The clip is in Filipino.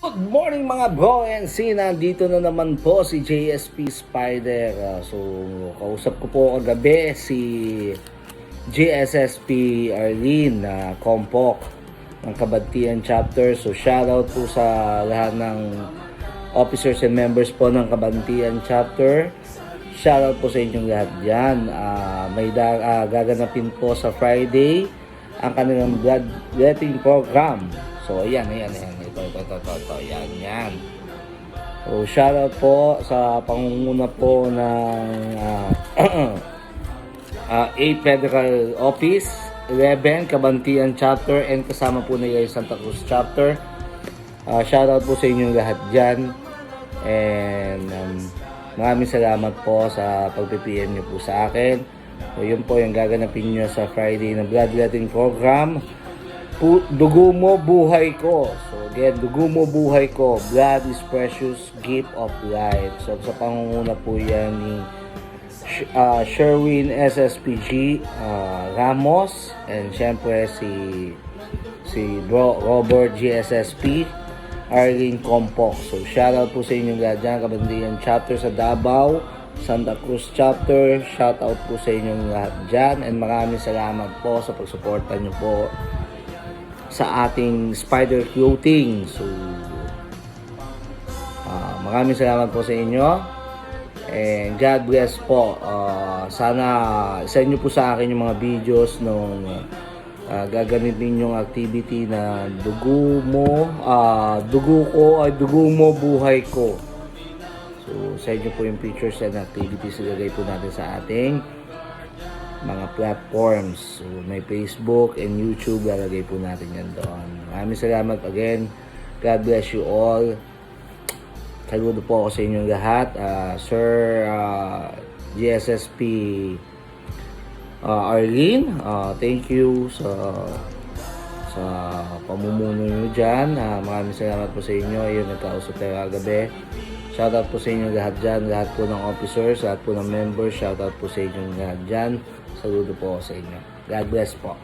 Good morning mga bro and see, nandito na naman po si JSP Spider. So, kausap ko po kagabi si GSSP Arlene na Compok ng Kabantian Chapter. So, shoutout po sa lahat ng officers and members po ng Kabantian Chapter. Shoutout po sa inyong lahat dyan. Gaganapin po sa Friday ang kanilang bloodletting program. So, ayan. Ito. Yan. So, shoutout po sa pangunguna po ng 8 Federal Office, 11 Kabantian Chapter, and kasama po na yung Santa Cruz Chapter. Shoutout po sa inyong lahat dyan. And maraming salamat po sa pag-PM nyo po sa akin. So, yun po yung gaganapin nyo sa Friday na bloodletting program. Dugo mo, buhay ko. So again, dugo mo, buhay ko. Blood is precious, gift of life. So sa pangunguna po yan ni Sherwin SSPG Ramos, and syempre si Bro Robert GSSP Arlene Compok. So shoutout po sa inyong lahat dyan, Kabantian Chapter sa Davao, Santa Cruz Chapter. Shoutout po sa inyong lahat dyan, and maraming salamat po sa pagsuporta nyo po sa ating Spider Clothing. So maraming salamat po sa inyo, and God bless po. Sana send nyo po sa akin yung mga videos nung gagamitin yung activity na dugo mo, dugo mo, buhay ko. So send nyo po yung pictures and activities na ilagay po natin sa ating mga platforms. So, may Facebook and YouTube, lalagay po natin yan doon. Maraming salamat again. God bless you all. Saludo po ako sa inyong lahat. Sir GSSP Arlene, thank you sa pamumuno nyo dyan. Maraming salamat po sa inyo. Ayun, nagkausap tayo kagabi. Shoutout po sa inyo lahat dyan, lahat po ng officers, lahat po ng members. Shoutout po sa inyong lahat dyan. Saludo po sa inyo. God bless po.